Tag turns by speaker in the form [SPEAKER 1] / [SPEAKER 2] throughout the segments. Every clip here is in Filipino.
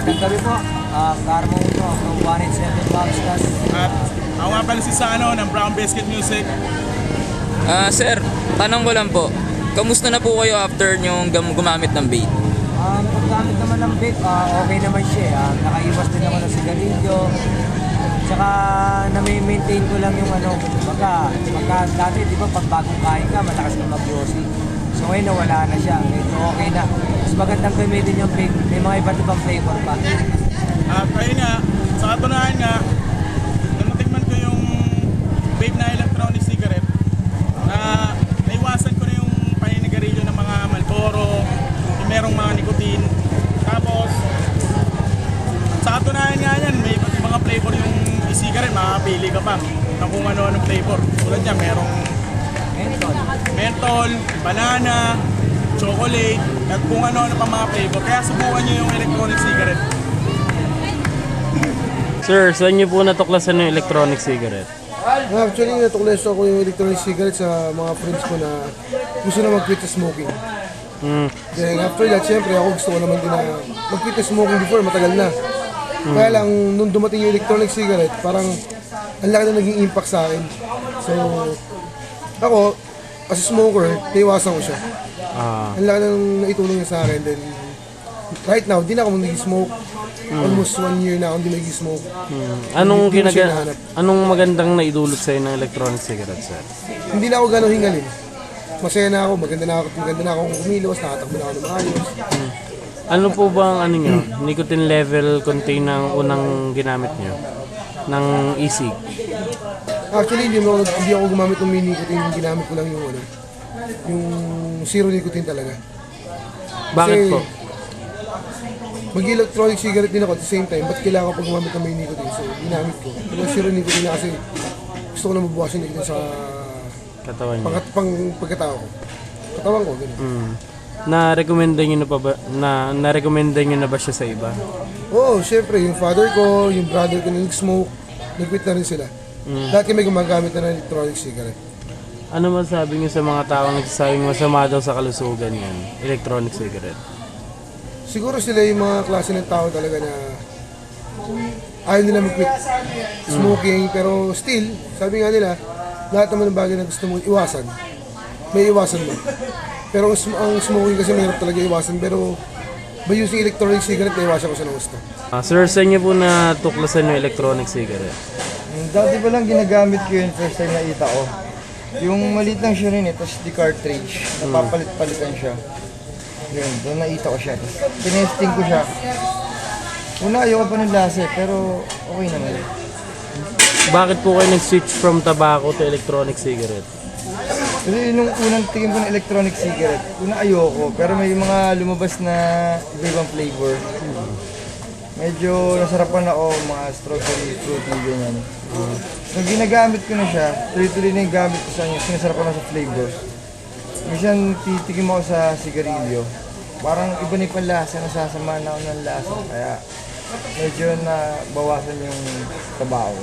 [SPEAKER 1] Magandang gabi po. Carmo ito, from 187 Babstas.
[SPEAKER 2] At ako nga pala si Sano ng Brown Biscuit Music.
[SPEAKER 3] Sir, tanong ko lang po. Kamusta na po kayo after nyong gumamit ng vape?
[SPEAKER 1] Paggamit naman ng vape, okay naman siya. Nakaiwas din naman ng sigarilyo. Tsaka na-maintain ko lang yung ano, pagka dati, di ba, pag bagong kain ka, malakas na mag-yosi. So ngayon nawala na siya, medyo okay na. Mas magandang gamitin yung vape, may mga iba't ibang flavor pa.
[SPEAKER 2] At ayun nga, sa katunayan nga, nung natikman ko yung vape na electronic cigarette, naiwasan ko na yung paninigarilyo ng mga Marlboro, yung merong mga nicotine. Tapos, sa katunayan nga yan, may iba't ibang mga flavor yung e-cigarette, makakapili ka pa ng kung ano-anong flavor. Tulad niya, merong mentol, banana, chocolate, at kung ano-ano pa mga flavor. Kaya subukan nyo yung electronic cigarette.
[SPEAKER 4] Sir, saan niyo po natuklasan yung electronic cigarette?
[SPEAKER 5] Actually, natuklas ako yung electronic cigarette sa mga friends ko na gusto na mag-quit sa smoking. Then after that, syempre ako gusto ko naman din na mag-quit sa smoking before, matagal na. Kaya lang, nung dumating yung electronic cigarette, parang ang laki na naging impact sa akin. So, ako, as a smoker, naiwasan ko siya. Ang laki na naitulong niya sa akin. Then, right now, di na ako nag-smoke. Almost 1 year na ako hindi nag-smoke.
[SPEAKER 4] Anong magandang naidulot sa'yo ng electronic cigarette, sir?
[SPEAKER 5] Hindi na ako gano'ng hingalin. Masaya na ako, maganda na ako kumilos, nakatakbo na ako ng maayos.
[SPEAKER 4] Ano po ba ang nicotine level contain ng unang ginamit niyo? Ng e-cig?
[SPEAKER 5] Actually, hindi ako gumamit ng mini nicotine, ginamit ko lang yung zero nicotine talaga.
[SPEAKER 4] Bakit
[SPEAKER 5] Kasi,
[SPEAKER 4] po?
[SPEAKER 5] mag-electronic cigarette din ako at the same time, ba't kailangan ko gumamit ng mini nicotine? So, ginamit ko. Yung zero nicotine na kasi gusto ko na mabukas yung nicotine sa
[SPEAKER 4] Katawan niyo?
[SPEAKER 5] pagkatao ko. Katawan ko, gano'n.
[SPEAKER 4] Na-recommenda niyo na ba siya sa iba?
[SPEAKER 5] Oo, syempre, yung father ko, yung brother ko na nag-smoke, nag-quit na rin sila. Lahat kami gumagamit na ng electronic cigarette.
[SPEAKER 4] Ano masabi niyo sa mga taong nagsasabing masama daw sa kalusugan yan? Electronic cigarette.
[SPEAKER 5] Siguro sila yung mga klase ng tao talaga na ayaw nila mag-quit smoking, pero still, sabi nga nila, lahat naman ng bagay na gusto mo iwasan, may iwasan mo. Pero ang smoking kasi mahirap talaga iwasan, pero by using electronic cigarette, naiwasan ko siya ng gusto.
[SPEAKER 4] Sir, saan niyo po natuklasan yung electronic cigarette?
[SPEAKER 6] Dati pa lang ginagamit ko yun first time nakita ko. Yung maliit lang siya rin tapos di cartridge, napapalit-palitan siya. Yun, doon nakita ko siya. Tinesting ko siya. Una ayoko pa ng lasa pero okay naman.
[SPEAKER 4] Bakit po kayo nag-switch from tobacco to electronic cigarette?
[SPEAKER 6] Kasi nung unang tingin ko ng electronic cigarette, una ayoko, pero may mga lumabas na iba-ibang flavor. Medyo nasarapan ako, mga strawberry, fruity, ganyan. Nung ginagamit ko na siya, tuloy-tuloy na yung gamit ko sa kanya, sinasarapan ako sa flavors. Minsan titikim ako sa sigarilyo, parang iba na yung panlasa, nasasama na ako ng lasa, kaya medyo nabawasan yung tabaho.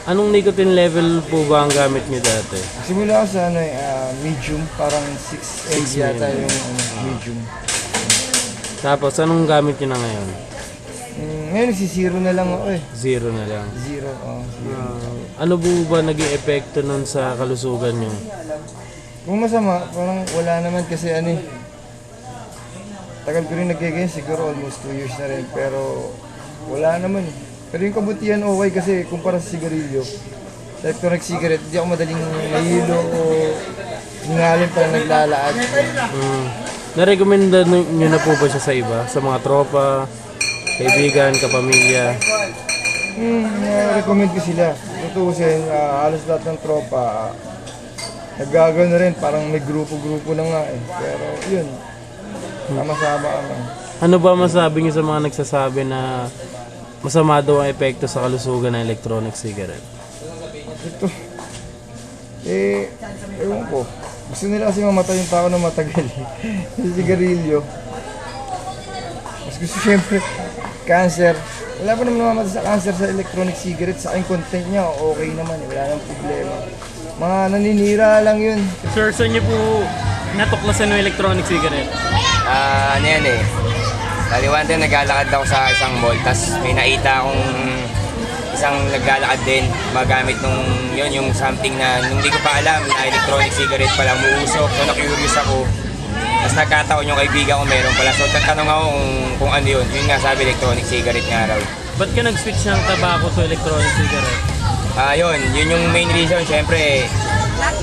[SPEAKER 4] Anong nicotine level po ba ang gamit niyo dati?
[SPEAKER 6] Simula ako sa medium, parang 6 yata yung medium.
[SPEAKER 4] Tapos anong gamit niyo na ngayon?
[SPEAKER 6] Ngayon nagsisiro na lang ako eh.
[SPEAKER 4] Zero na lang.
[SPEAKER 6] Zero.
[SPEAKER 4] Ano po ba naging epekto nun sa kalusugan niyo?
[SPEAKER 6] Kung masama, parang wala naman kasi tagal ko rin nag-gain, siguro almost 2 years na rin, pero wala naman. Pero yung kabutihan okay kasi kumpara sa sigarilyo, electronic cigarette, hindi ako madaling nahilo o hingalin pa na naglalaad.
[SPEAKER 4] Narekomenda niyo na po ba siya sa iba? Sa mga tropa, kaibigan, kapamilya?
[SPEAKER 6] Na-recommend ko sila. Tutusin, halos lahat ng tropa, naggagano na rin, parang may grupo-grupo na nga eh. Pero yun, sama-sama kami.
[SPEAKER 4] Ano ba masabi niyo sa mga nagsasabi na masama daw ang epekto sa kalusugan ng electronic cigarette?
[SPEAKER 6] Ito, ewan ko. Gusto nila kasi mamatay yung tao na matagal yung sigarilyo. Mas gusto syempre, cancer. Wala pa naman namamatay sa cancer sa electronic cigarette. Sa aking content niya, okay naman eh. Wala nang problema. Mga naninira lang yun.
[SPEAKER 4] Sir, saan niyo po natuklasan ng electronic cigarette?
[SPEAKER 7] Ano yan eh, Bali, one time naglalakad ako sa isang mall, tapos may nakita akong isang naglalakad din, magamit nung yun, yung something na nung di ko pa alam na electronic cigarette pala umuusok. So na-curious ako. Tapos nagkataon yung kaibigan ko meron pala. So tatanong ako kung ano yun. Yun nga sabi, electronic cigarette nga raw.
[SPEAKER 4] Ba't ka nag-switch ng tabako to electronic cigarette?
[SPEAKER 7] Yun yung main reason. Siyempre,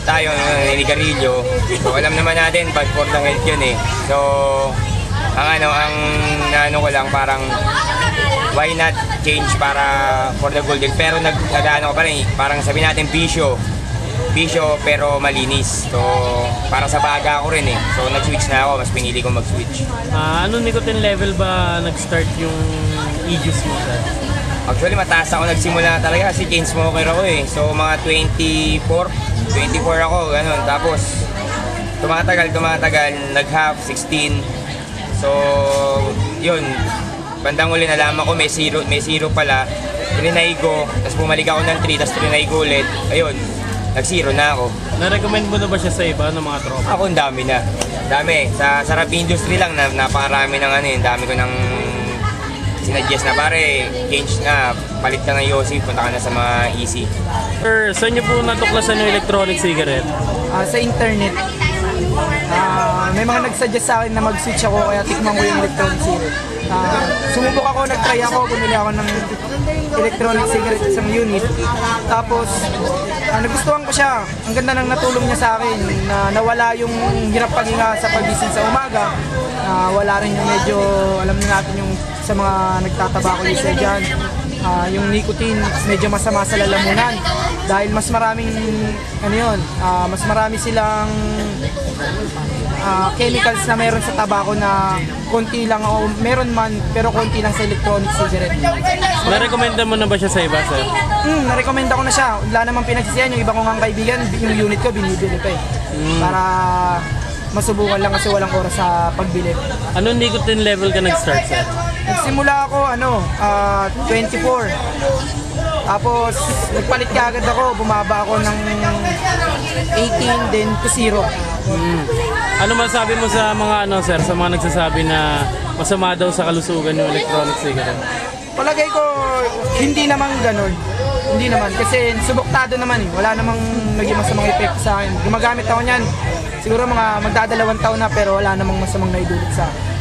[SPEAKER 7] tayo, ninigarilyo. So alam naman natin, bad for the health yun eh. So, ang ko lang parang why not change para for the golden, pero nag-ano ko pa rin, parang sabi natin bisyo pero malinis. So para sa baga ako rin eh, so nag-switch na ako, mas pinili ko mag-switch.
[SPEAKER 4] Anong nicotine level ba nag-start yung e-juice mo, sir?
[SPEAKER 7] Actually mataas ako nagsimula talaga kasi chain smoker ako eh, so mga 24 ako, ganun. Tapos tumatagal, nag-half, 16. So, yun, bandang uli nalaman ko may zero pala. Trinay ko, tapos bumalik ako ng 3, tapos trinay ko ulit. Ayun, nag-zero na ako.
[SPEAKER 4] Na-recommend mo na ba siya sa iba ng mga tropa?
[SPEAKER 7] Ako, ang dami na. Dami. Sa Sarap Industry lang, napakarami ng dami ko ng sinuggest na pare, change na, palit ka ng Yossi, punta ka na sa mga easy.
[SPEAKER 4] Sir, saan niyo po natuklasan yung electronic cigarette?
[SPEAKER 8] Sa internet. May mga nagsuggest sa akin na mag-switch ako kaya tikman ko yung electronic cigarette. Sumubok ako, nag-try ako, bumili ako ng electronic cigarette isang unit. Tapos, nagustuhan ko siya. Ang ganda ng natulong niya sa akin na nawala yung hirap paghinga sa pagising sa umaga. Wala rin yung medyo, alam na natin yung sa mga nagtatabako user dyan. Yung nicotine medyo masama sa lalamunan dahil mas maraming mas marami silang chemicals na meron sa tabako na konti lang o meron man pero konti lang sa electronic cigarette.
[SPEAKER 4] Na-recommenda mo na ba siya sa iba, sir?
[SPEAKER 8] Na-recommenda ko na siya. Wala namang pinagsisihan. Yung iba kong kaibigan, yung unit ko binibili pa eh. Para masubukan lang kasi walang oras sa pagbili.
[SPEAKER 4] Anong nicotine level ka nag-start, sir?
[SPEAKER 8] Nagsimula ako 24. Tapos nagpalit ka agad ako, bumaba ako ng 18 then to 0.
[SPEAKER 4] Ano masabi mo sa mga sir, sa mga nagsasabi na masama daw sa kalusugan yung electronic cigarette?
[SPEAKER 8] Palagay ko hindi naman ganun. Hindi naman kasi subuktado naman eh. Wala namang naging masamang epekto sa akin. Gumagamit ako niyan. Siguro mga magdadalawang taon na pero wala namang masamang naidulot sa akin.